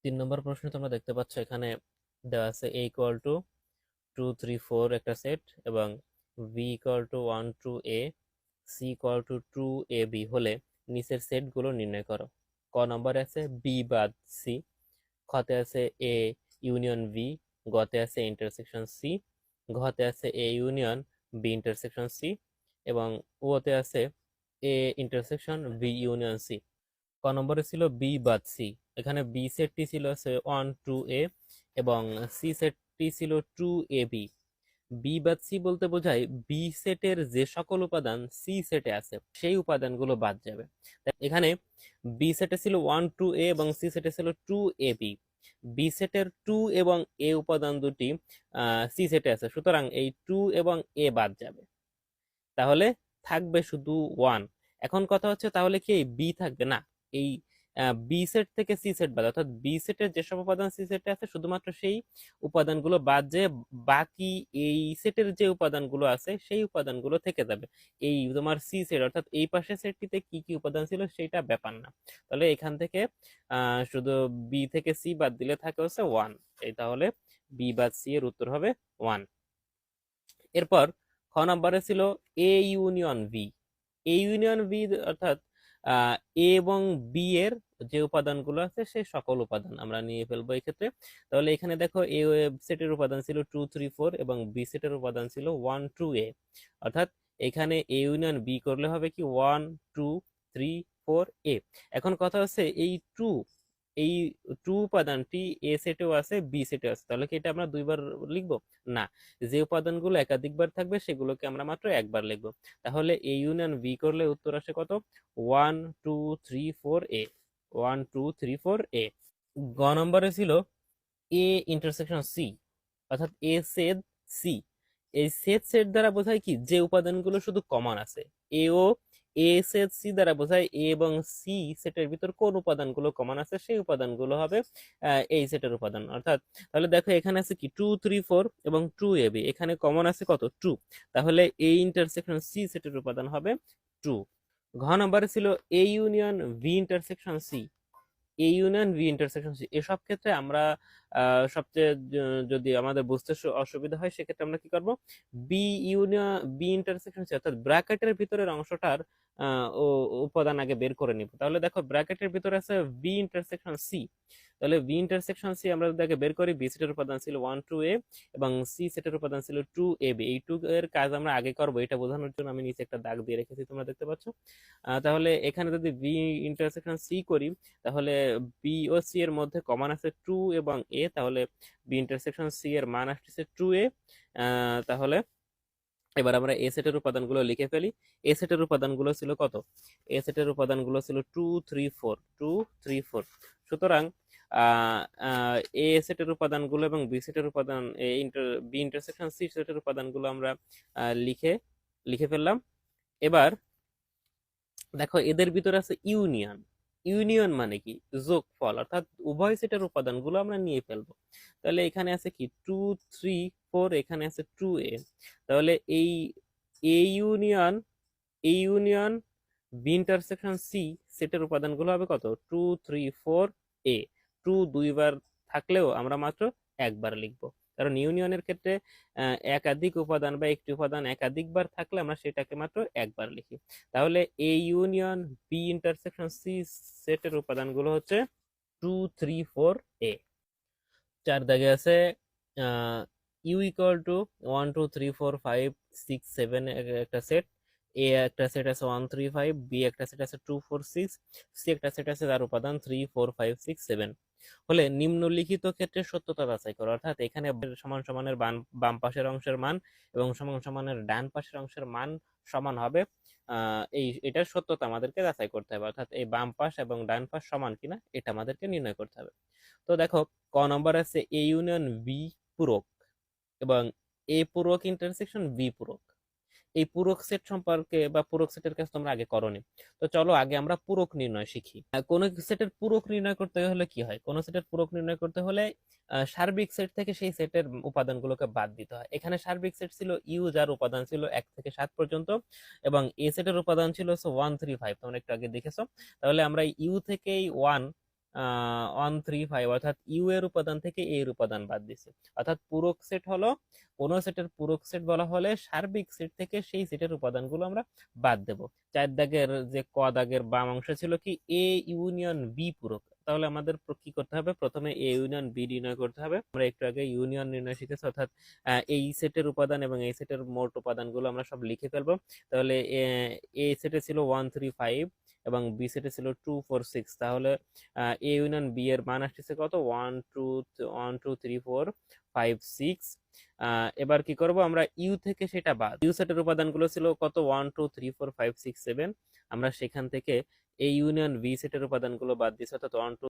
3 নম্বর প্রশ্নে তোমরা দেখতে পাচ্ছ এখানে দেওয়া আছে a ইকুয়াল টু 2 3 4 একটা সেট এবং b equal to 1 2 a, c equal to 2 ab হলে নিচের সেটগুলো নির্ণয় করো। ক নম্বরে আছে b বাদ c, খতে আছে a ইউনিয়ন b, গতে আছে ইন্টারসেকশন c, ঘতে আছে a union b intersection c এবং ওতে আছে a intersection b union c। ক নম্বরে ছিল বি বাদ সি। এখানে বি সেটটি ছিল 1 2 a এবং সি সেটটি ছিল 2 ab। বি বাদ সি বলতে বোঝায় বি সেটের যে সকল উপাদান সি সেটে আছে সেই উপাদানগুলো বাদ যাবে। এখানে বি সেটে ছিল 1 2 a এবং সি সেটে ছিল 2 ab। বি সেটের 2 এবং এ উপাদান দুটি সি সেটে আছে, সুতরাং এই 2 এবং এ বাদ যাবে, তাহলে থাকবে শুধু 1। এখন কথা হচ্ছে তাহলে কি এই বি থাকবে না, এই বি সেট থেকে সি সেট বাদ, অর্থাৎ বি সেটের যেসব উপাদান সি সেটে আছে শুধুমাত্র সেই উপাদানগুলো বাদ যে বাকি এই সেটের যে উপাদানগুলো আছে সেই উপাদানগুলো থেকে যাবে। এই তোমার সি সেট অর্থাৎ এই পাশে সেটটিতে কি কি উপাদান ছিল সেটা ব্যাপার না। তাহলে এখান থেকে শুধু বি থেকে সি বাদ দিলে থাকে হচ্ছে 1। এই তাহলে বি বাদ সি এর উত্তর হবে 1। এরপর খ নম্বরে ছিল A union B. A union B অর্থাৎ এ এবং বি এর যে উপাদানগুলো আছে সেই সকল উপাদান আমরা নিয়ে ফেলবো এই ক্ষেত্রে। তাহলে এখানে দেখো এ সেটের উপাদান ছিল 2 3 4 এবং বি সেটের উপাদান ছিল 1 2 a, অর্থাৎ এখানে এ ইউনিয়ন বি করলে হবে কি 1 2 3 4 a। এখন কথা হচ্ছে এই টু উপাদানটি এ সেটেও আছে বি সেটেও আছে, তাহলে কি এটা আমরা দুইবার লিখবো? না, যে উপাদানগুলো একাধিকবার থাকবে সেগুলোকে আমরা মাত্র একবার লিখবো। তাহলে এ ইউনিয়ন বি করলে উত্তর আসে কত? 1 2 3 4 a। 1 2 3 4 a। গ নম্বরে ছিল এ ইন্টারসেকশন সি, অর্থাৎ এ সেদ সি। এই সেদ সেট দ্বারা বোঝায় কি যে উপাদানগুলো শুধু কমন আছে। এ ও এ সেদ সি দ্বারা বোঝায় এ এবং সি সেটের ভিতর কোন উপাদানগুলো কমন আছে সেই উপাদানগুলো হবে এই সেটের উপাদান। অর্থাৎ তাহলে দেখো এখানে আছে কি 2 3 4 এবং 2 ab, এখানে কমন আছে কত? 2। তাহলে এ ইন্টারসেকশন সি সেটের উপাদান হবে 2। ঘ নম্বরে ছিল A union B intersection C. A union B intersection C, এসব ক্ষেত্রে আমরা সবচেয়ে যদি আমাদের বুঝতে অসুবিধা হয় সেক্ষেত্রে আমরা কি করব? B union B intersection C অর্থাৎ ব্র্যাকেটের ভিতরের অংশটার উপাদান আগে বের করে নিব। তাহলে দেখো ব্র্যাকেটের ভিতরে আছে বি ইন্টারসেকশন সি, তাহলে বি ইন্টারসেকশন সি আমরা যদি আগে বের করি, বি সেটের উপাদান ছিল 1 2 a এবং সি সেটের উপাদান ছিল 2 ab। এই 2 এর কাজ আমরা আগে করব এটা বোঝানোর জন্য আমি নিচে একটা দাগ দিয়ে রেখেছি, তোমরা দেখতে পাচ্ছ। তাহলে এখানে যদি বি ইন্টারসেকশন সি করি তাহলে বি ও সি এর মধ্যে কমন আছে 2 এবং এ, তাহলে বি ইন্টারসেকশন সি এর মান আসছে 2a। তাহলে এবার আমরা এ সেটের উপাদানগুলো লিখে ফেলি। এ সেটের উপাদানগুলো ছিল কত? এ সেটের উপাদানগুলো ছিল 2 3 4। সুতরাং এ সেটের উপাদানগুলো এবং বি সেটের উপাদান বি ইন্টারসেকশন সি সেটের উপাদানগুলো আমরা লিখে লিখে ফেললাম। এবার দেখো এদের ভিতরে আছে ইউনিয়ন। ইউনিয়ন মানে কি? যোগফল, অর্থাৎ উভয় সেটের উপাদানগুলো আমরা নিয়ে ফেলবো। তাহলে এখানে আছে কি 2 3 4, এখানে আছে 2a। তাহলে এই A union B intersection C সেটের উপাদানগুলো হবে কত? 2 3 4 a। 2 দুইবার থাকলেও আমরা মাত্র একবার লিখবো, কারণ ইউনিয়নের ক্ষেত্রে একাধিক উপাদান বা একটি উপাদান একাধিকবার থাকলে আমরা সেটাকে মাত্র একবার লিখি। তাহলে A union B intersection C সেটের উপাদানগুলো হচ্ছে 2 3 4 a। 4 দাগে আছে ইউ ইকুয়াল টু 1 2 3 4 5 6 7 একটা সেট, এ একটা সেট আছে 1 3 5, বি একটা সেট আছে 2 4 6, সি একটা সেট আছে যার উপাদান 3 4 5 6 7 হলে নিম্নলিখিত ক্ষেত্রে সত্যতা যাচাই করো। অর্থাৎ এখানে সমান সমানের বাম পাশের অংশের মান এবং সমান সমানের ডান পাশের অংশের মান সমান হবে, এটার সত্যতা আমাদেরকে যাচাই করতে হবে। অর্থাৎ এই বাম পাশ এবং ডান পাশ সমান কিনা এটা আমাদেরকে নির্ণয় করতে হবে। তো দেখো ক নম্বর আছে এ ইউনিয়ন বি পূরক এবং এ পূরক ইন্টারসেকশন বি পূরক। এই পূরক সেট সম্পর্কে বা পূরক সেটের কাজ তোমরা আগে করোনি, তো চলো আগে আমরা পূরক নির্ণয় শিখি। কোন সেটের পূরক নির্ণয় করতে হলে কি হয়? কোন সেটের পূরক নির্ণয় করতে হলে সার্বিক সেট থেকে সেই সেটের উপাদানগুলোকে বাদ দিতে হয়। এখানে সার্বিক সেট ছিল ইউ, যার উপাদান ছিল 1 থেকে 7 পর্যন্ত এবং এ সেটের উপাদান ছিল 1 3 5, তোমরা একটু আগে দেখেছো। তাহলে আমরা ইউ থেকেই 1 1 3 5, অর্থাৎ ইউ এর উপাদান থেকে এ এর উপাদান বাদ দিছে। অর্থাৎ পূরক সেট হলো, কোন সেটের পূরক সেট বলা হলে সার্বিক সেট থেকে সেই সেটের উপাদানগুলো আমরা বাদ দেব। 4 দাগের যে ক দাগের বাম অংশ ছিল কি এ ইউনিয়ন বি পূরক, তাহলে আমাদের কি করতে হবে, প্রথমে এ ইউনিয়ন বি নির্ণয় করতে হবে। আমরা একটু আগে ইউনিয়ন নির্ণয় শিখেছি, অর্থাৎ এই সেটের উপাদান এবং এই সেটের মোট উপাদানগুলো আমরা সব লিখে ফেলবো। তাহলে এ সেটে ছিল 1 3 5 এবং বি সেটে ছিল 2 4 6, তাহলে এ ইউনিয়ন বি এর মান আসতেছে কত, 1 2 1 2 3 4 5 6। এবার কি করব, আমরা ইউ থেকে সেটা বাদ, ইউ সেটের উপাদানগুলো ছিল কত 1 2 3 4 5 6 7, আমরা সেখান থেকে এই ইউনিয়ন ভি সেটের উপাদানগুলো বাদ দিচ্ছি, অর্থাৎ 1 2